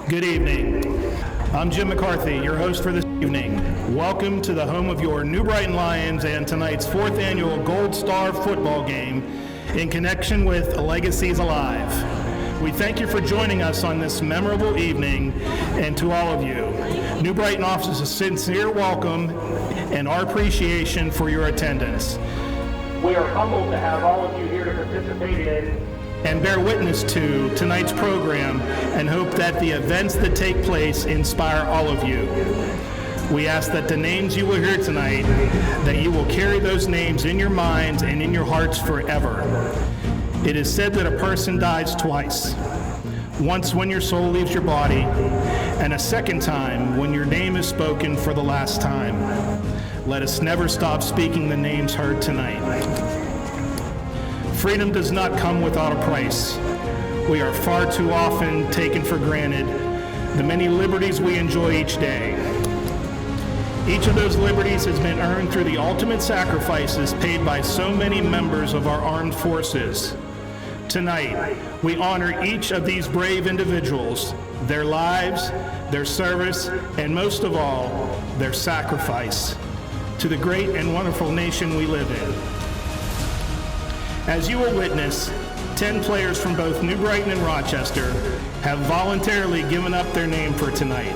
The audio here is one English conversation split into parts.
Good evening. I'm Jim McCarthy, your host for this evening. Welcome to the home of your New Brighton Lions and tonight's 4th annual Gold Star football game in connection with Legacies Alive. We thank you for joining us on this memorable evening, and to all of you, New Brighton offers a sincere welcome and our appreciation for your attendance. We are humbled to have all of you here to participate in and bear witness to tonight's program, and hope that the events that take place inspire all of you. We ask that the names you will hear tonight, that you will carry those names in your minds and in your hearts forever. It is said that a person dies twice. Once when your soul leaves your body, and a second time when your name is spoken for the last time. Let us never stop speaking the names heard tonight. Freedom does not come without a price. We are far too often taken for granted the many liberties we enjoy each day. Each of those liberties has been earned through the ultimate sacrifices paid by so many members of our armed forces. Tonight, we honor each of these brave individuals, their lives, their service, and most of all, their sacrifice to the great and wonderful nation we live in. As you will witness, 10 players from both New Brighton and Rochester have voluntarily given up their name for tonight.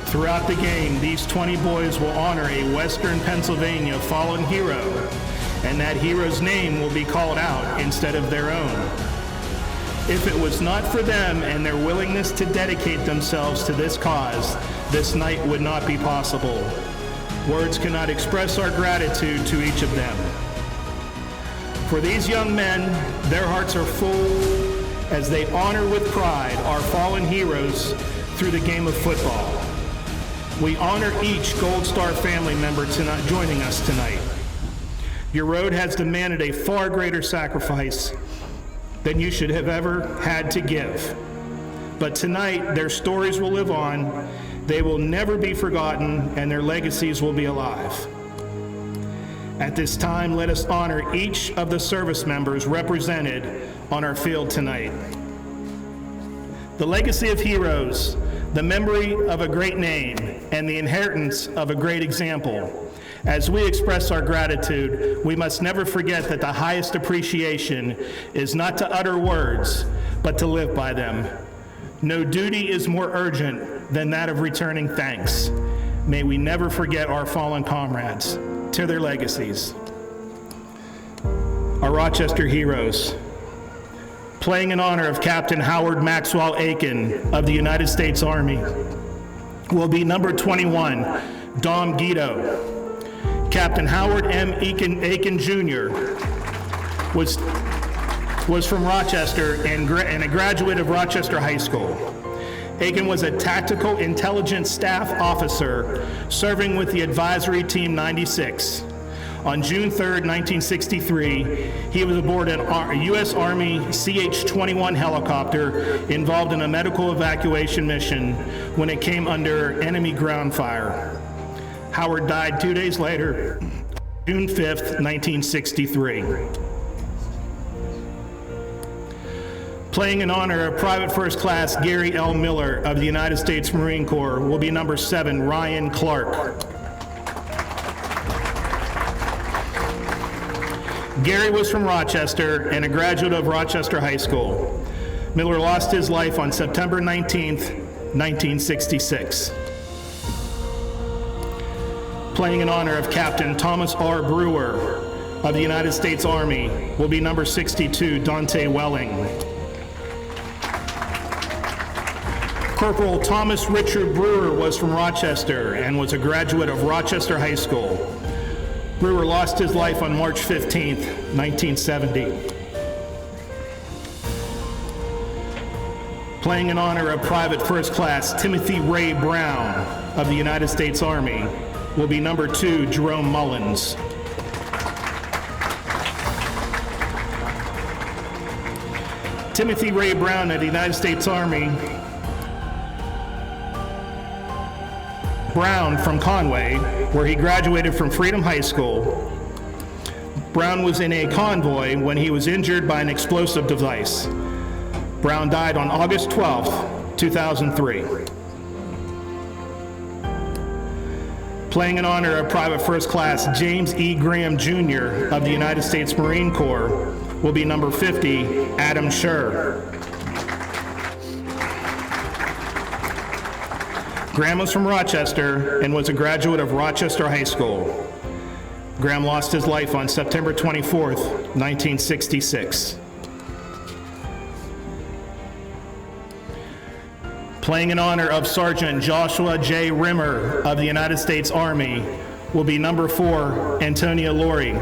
Throughout the game, these 20 boys will honor a Western Pennsylvania fallen hero, and that hero's name will be called out instead of their own. If it was not for them and their willingness to dedicate themselves to this cause, this night would not be possible. Words cannot express our gratitude to each of them. For these young men, their hearts are full as they honor with pride our fallen heroes through the game of football. We honor each Gold Star family member tonight, joining us tonight. Your road has demanded a far greater sacrifice than you should have ever had to give. But tonight, their stories will live on, they will never be forgotten, and their legacies will be alive. At this time, let us honor each of the service members represented on our field tonight. The legacy of heroes, the memory of a great name, and the inheritance of a great example. As we express our gratitude, we must never forget that the highest appreciation is not to utter words, but to live by them. No duty is more urgent than that of returning thanks. May we never forget our fallen comrades to their legacies. Our Rochester heroes. Playing in honor of Captain Howard Maxwell Aiken of the United States Army will be number 21, Dom Guido. Captain Howard M. Aiken Jr. was from Rochester and a graduate of Rochester High School. Aiken was a tactical intelligence staff officer serving with the Advisory Team 96. On June 3rd, 1963, he was aboard a U.S. Army CH-21 helicopter involved in a medical evacuation mission when it came under enemy ground fire. Howard died 2 days later, June 5th, 1963. Playing in honor of Private First Class Gary L. Miller of the United States Marine Corps will be number 7, Ryan Clark. Gary was from Rochester and a graduate of Rochester High School. Miller lost his life on September 19th, 1966. Playing in honor of Captain Thomas R. Brewer of the United States Army will be number 62, Dante Welling. Corporal Thomas Richard Brewer was from Rochester and was a graduate of Rochester High School. Brewer lost his life on March 15th, 1970. Playing in honor of Private First Class Timothy Ray Brown of the United States Army will be number 2, Jerome Mullins. Timothy Ray Brown of the United States Army. Brown from Conway, where he graduated from Freedom High School. Brown was in a convoy when he was injured by an explosive device. Brown died on August 12th, 2003. Playing in honor of Private First Class James E. Graham Jr. of the United States Marine Corps will be number 50, Adam Scher. Graham was from Rochester and was a graduate of Rochester High School. Graham lost his life on September 24th, 1966. Playing in honor of Sergeant Joshua J. Rimmer of the United States Army will be number 4, Antonia Laurie.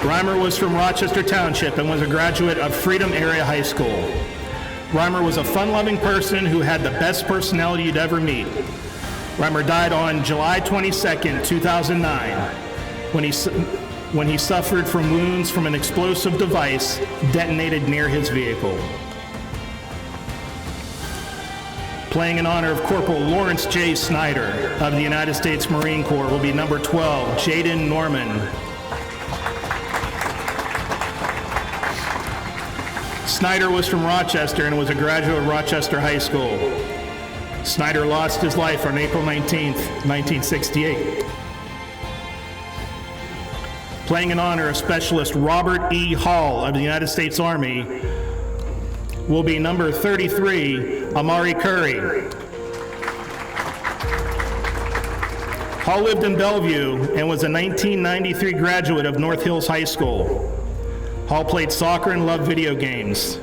Reimer was from Rochester Township and was a graduate of Freedom Area High School. Reimer was a fun-loving person who had the best personality you'd ever meet. Reimer died on July 22nd, 2009, when he suffered from wounds from an explosive device detonated near his vehicle. Playing in honor of Corporal Lawrence J. Snyder of the United States Marine Corps will be number 12, Jaden Norman. Snyder was from Rochester and was a graduate of Rochester High School. Snyder lost his life on April 19th, 1968. Playing in honor of Specialist Robert E. Hall of the United States Army will be number 33, Amari Curry. Hall lived in Bellevue and was a 1993 graduate of North Hills High School. Hall played soccer and loved video games.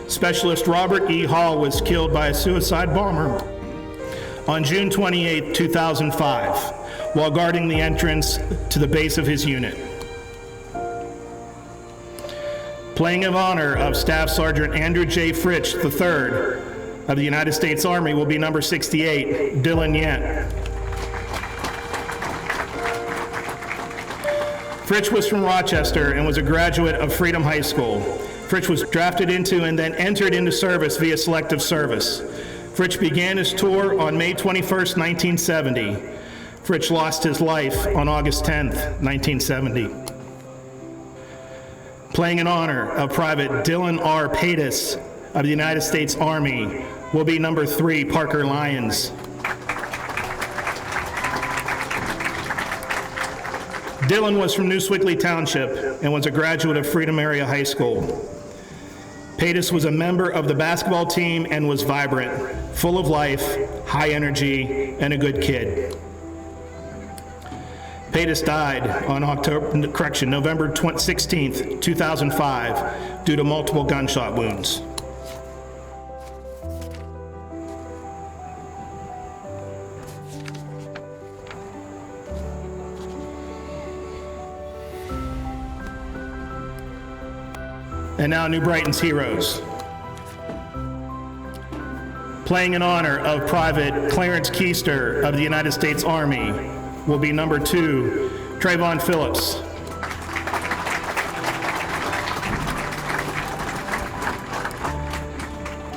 Specialist Robert E. Hall was killed by a suicide bomber on June 28, 2005, while guarding the entrance to the base of his unit. Playing in honor of Staff Sergeant Andrew J. Fritsch III of the United States Army will be number 68, Dylan Yent. Fritsch was from Rochester and was a graduate of Freedom High School. Fritsch was drafted into and then entered into service via selective service. Fritsch began his tour on May 21st, 1970. Fritsch lost his life on August 10th, 1970. Playing in honor of Private Dylan R. Paytas of the United States Army will be number 3, Parker Lyons. Dylan was from New Sewickley Township and was a graduate of Freedom Area High School. Paytas was a member of the basketball team and was vibrant, full of life, high energy, and a good kid. Paytas died on November 16th, 2005, due to multiple gunshot wounds. And now New Brighton's heroes. Playing in honor of Private Clarence Keister of the United States Army will be number 2, Trayvon Phillips.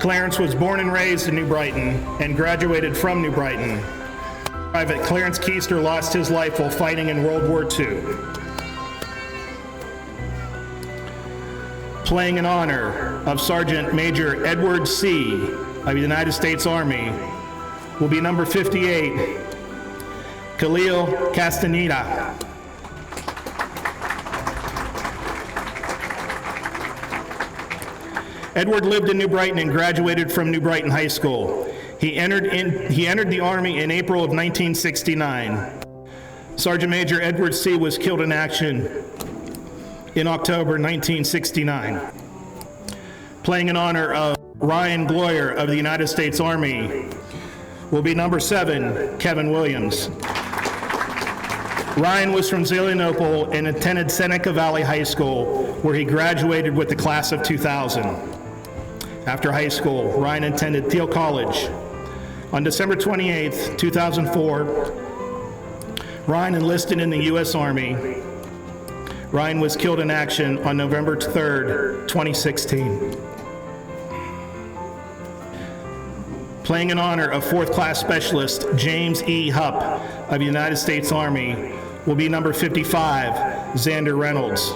Clarence was born and raised in New Brighton and graduated from New Brighton. Private Clarence Keister lost his life while fighting in World War II. Playing in honor of Sergeant Major Edward C. of the United States Army will be number 58, Khalil Castaneda. Edward lived in New Brighton and graduated from New Brighton High School. He entered the Army in April of 1969. Sergeant Major Edward C. was killed in action in October 1969. Playing in honor of Ryan Gloyer of the United States Army will be number 7, Kevin Williams. Ryan was from Zelienople and attended Seneca Valley High School, where he graduated with the class of 2000. After high school, Ryan attended Thiel College. On December 28th, 2004, Ryan enlisted in the U.S. Army. Ryan was killed in action on November 3rd, 2016. Playing in honor of 4th Class Specialist James E. Hupp of the United States Army will be number 55, Xander Reynolds.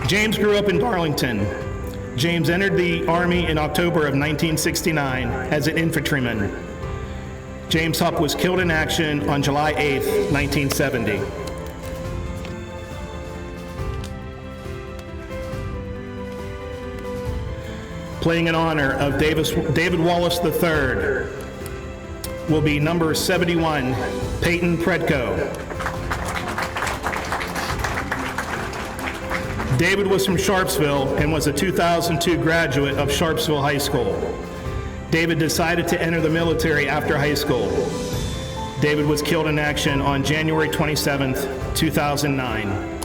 James grew up in Darlington. James entered the Army in October of 1969 as an infantryman. James Hupp was killed in action on July 8, 1970. Playing in honor of David Wallace III will be number 71, Peyton Predko. David was from Sharpsville and was a 2002 graduate of Sharpsville High School. David decided to enter the military after high school. David was killed in action on January 27, 2009.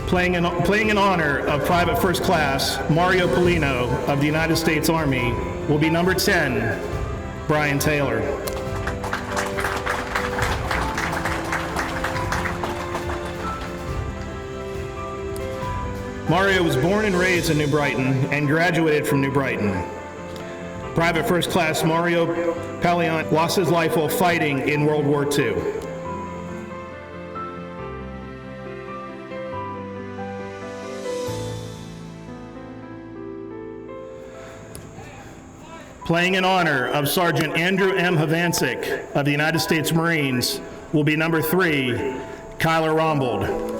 Playing in honor of Private First Class Mario Polino of the United States Army will be number 10, Brian Taylor. Mario was born and raised in New Brighton and graduated from New Brighton. Private First Class Mario Palliant lost his life while fighting in World War II. Playing in honor of Sergeant Andrew M. Havancic of the United States Marines will be number 3, Kyler Rombold.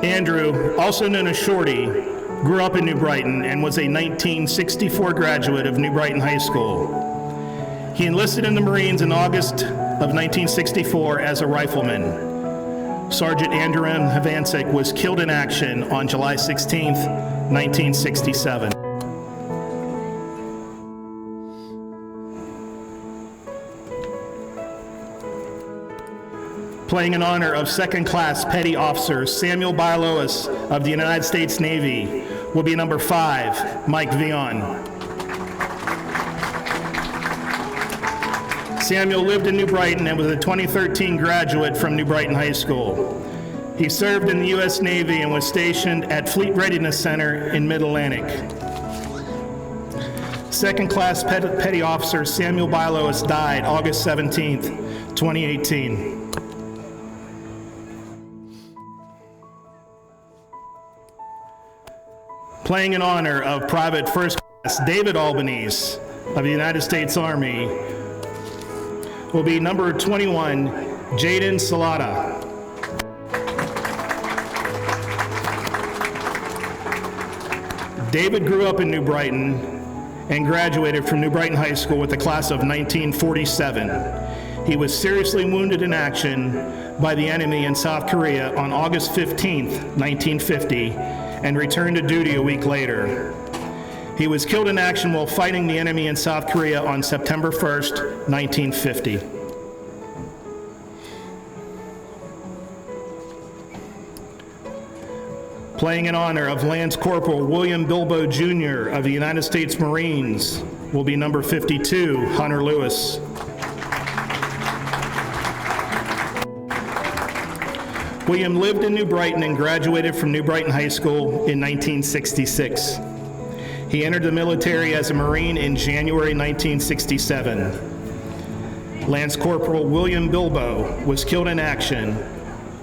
Andrew, also known as Shorty, grew up in New Brighton and was a 1964 graduate of New Brighton High School. He enlisted in the Marines in August of 1964 as a rifleman. Sergeant Andrew M. Havancic was killed in action on July 16, 1967. Playing in honor of Second Class Petty Officer Samuel Bialois of the United States Navy will be number 5, Mike Vion. Samuel lived in New Brighton and was a 2013 graduate from New Brighton High School. He served in the U.S. Navy and was stationed at Fleet Readiness Center in Mid-Atlantic. Second Class Petty Officer Samuel Bialois died August 17, 2018. Playing in honor of Private First Class David Albanese of the United States Army will be number 21, Jaden Salata. David grew up in New Brighton and graduated from New Brighton High School with the class of 1947. He was seriously wounded in action by the enemy in South Korea on August 15, 1950, and returned to duty a week later. He was killed in action while fighting the enemy in South Korea on September 1st, 1950. Playing in honor of Lance Corporal William Bilbo Jr. of the United States Marines will be number 52, Hunter Lewis. William lived in New Brighton and graduated from New Brighton High School in 1966. He entered the military as a Marine in January 1967. Lance Corporal William Bilbo was killed in action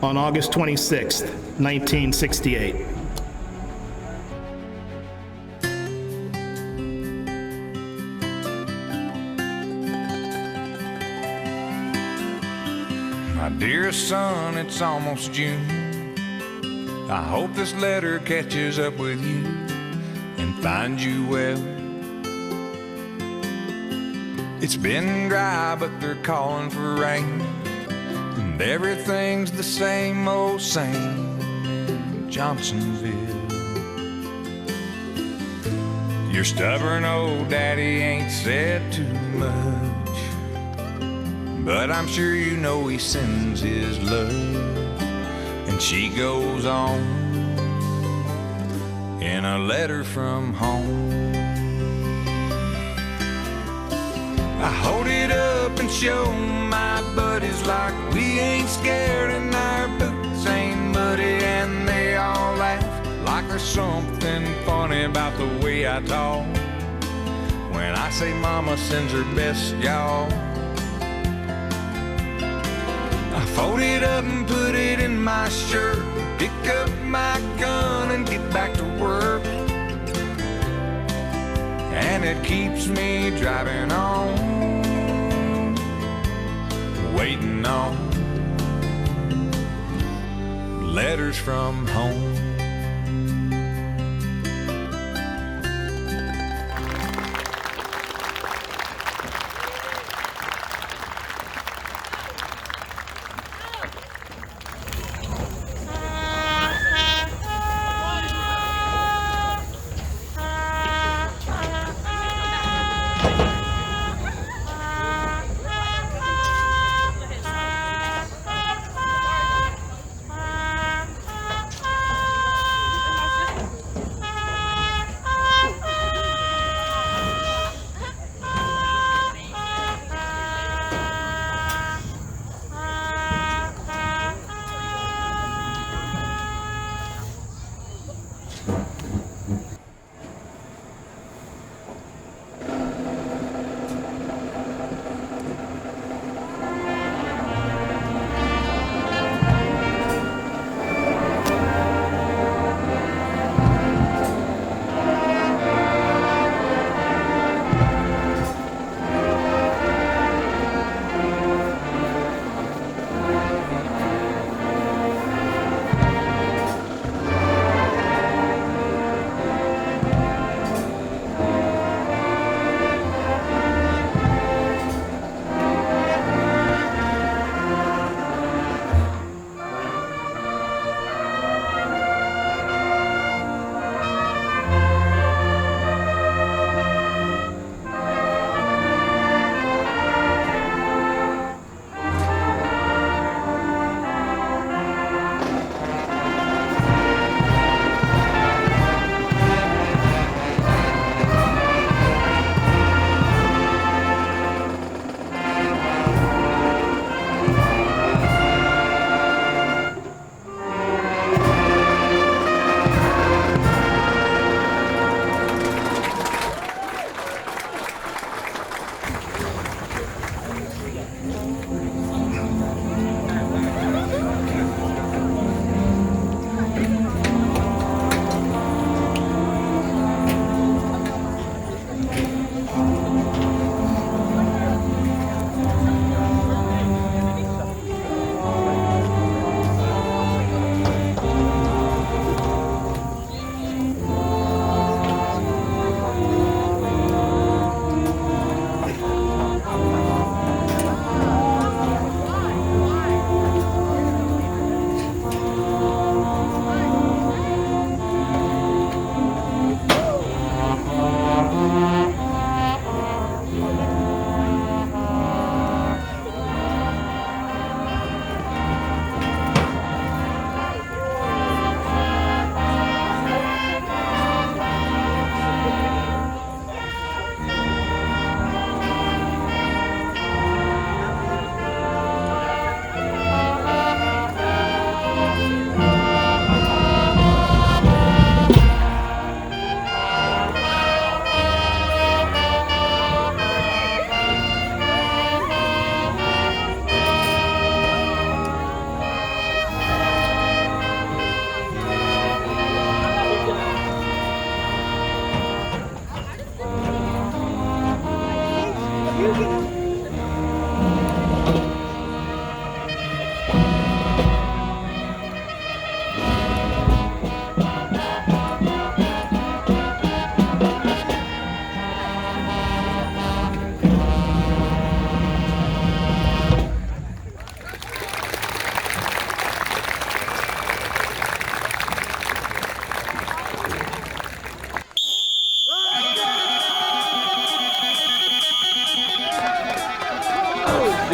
on August 26, 1968. My dearest son, it's almost June. I hope this letter catches up with you and finds you well. It's been dry, but they're calling for rain, and everything's the same old same in Johnsonville. Your stubborn old daddy ain't said too much, but I'm sure you know he sends his love. And she goes on in a letter from home. I hold it up and show my buddies like we ain't scared and our boots ain't muddy, and they all laugh like there's something funny about the way I talk. when I say mama sends her best, y'all. I fold it up and put it in my shirt, pick up my gun and get back to work. And it keeps me driving on, waiting on letters from home.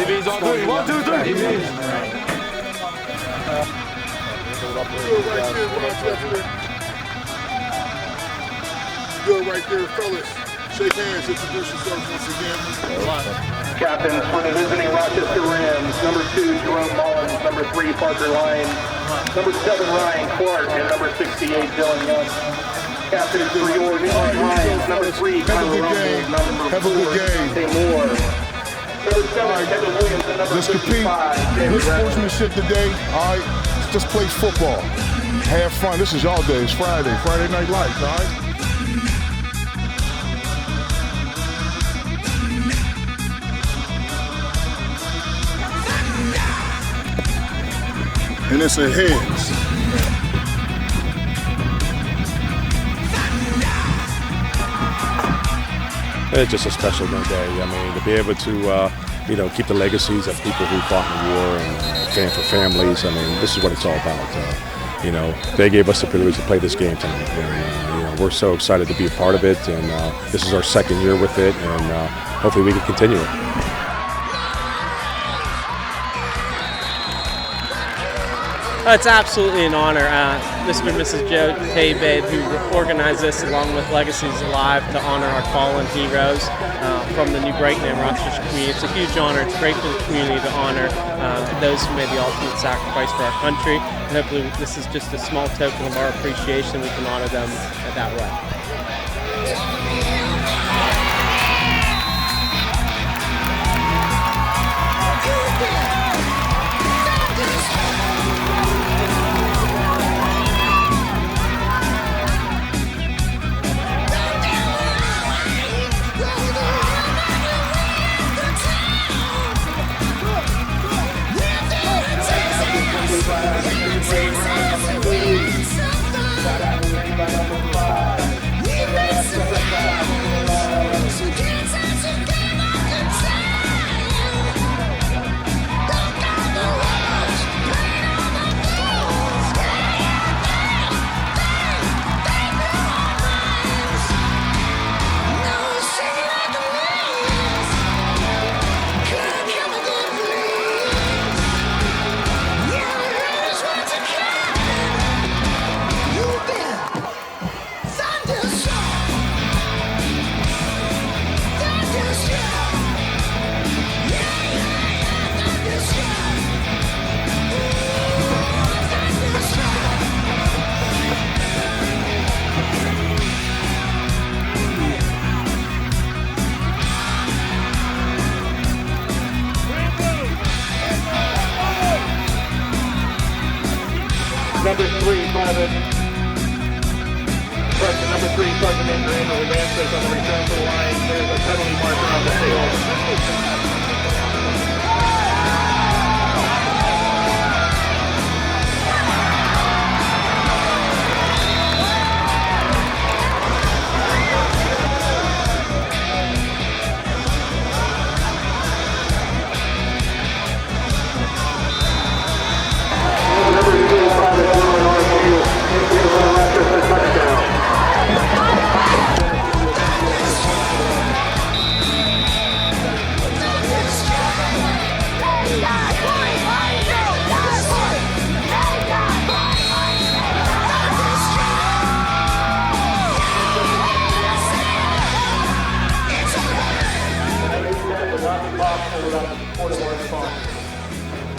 DB's on three. 1, 2, 3. Good right there, fellas. Shake hands, introduce yourselves once again. Captains for the visiting Rochester Rams, number 2, Jerome Mullins, number 3, Parker Lyons, number 7, Ryan Clark, and number 68, Dylan Young. captain for your New York Lions, number 3, Have a good game. Have a good game. All right, let's compete. Good sportsmanship today. All right, just play football. Have fun. This is y'all day. It's Friday Night Lights, all right? And it's a heads. It's just a special day. I mean, to be able to, keep the legacies of people who fought in the war and stand for families. I mean, this is what it's all about. They gave us the privilege to play this game tonight. And, we're so excited to be a part of it. And this is our second year with it. And hopefully we can continue it. It's absolutely an honor. Mr. and Mrs. Joe Tabe, who organized this along with Legacies Alive to honor our fallen heroes from the New Brighton and Rochester community. It's a huge honor. It's great for the community to honor those who made the ultimate sacrifice for our country. And hopefully this is just a small token of our appreciation. We can honor them that way. Number 3, Private. Correction, number 3, Sergeant Major Andrew advances on the return to the line. There's a penalty marker on the field.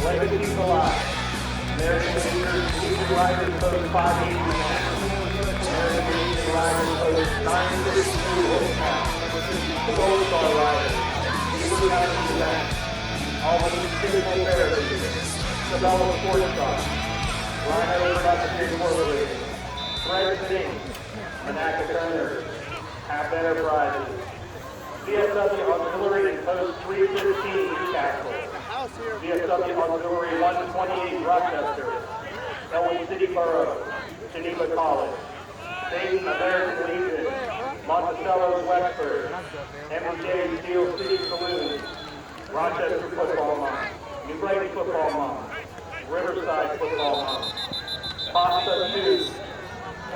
Legacies Alive. American Legion Riders Code 581. American Legion Riders Code 962. The Gold Star Riders. Eagle County Event. Albany Physical Therapy. Sabella Sports Car. Rhino Production Incorporated. Thread Inc. Monaca Turner. Half Enterprises. VFW Auxiliary and Post 315 Newcastle. VFW Auxiliary 128 Rochester. Elwyn City Borough. Geneva College. Dayton American Legion. Monticello's Wexford. MJ Steel City Saloon. Rochester Football Mom. New Brighton Football Mom. Riverside Football Mom. Pasta 2.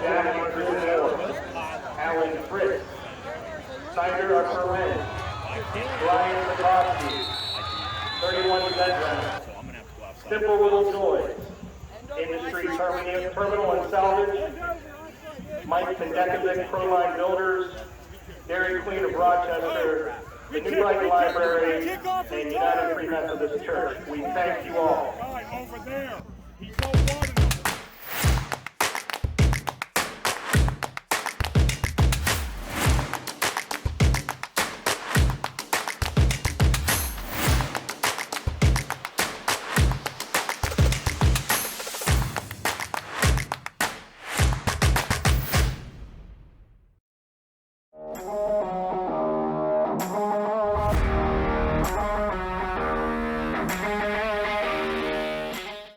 Jack Moore. Alan Fritz. Snyder Upper Wynn. Brian Zakowski. 31 Veterans. Simple Little Joys. Industry Terminal and Salvage. Mike Pendekovic, Proline Builders. Dairy Queen of Rochester. The New Brighton Library. And United Free Methodist Church. We thank you all.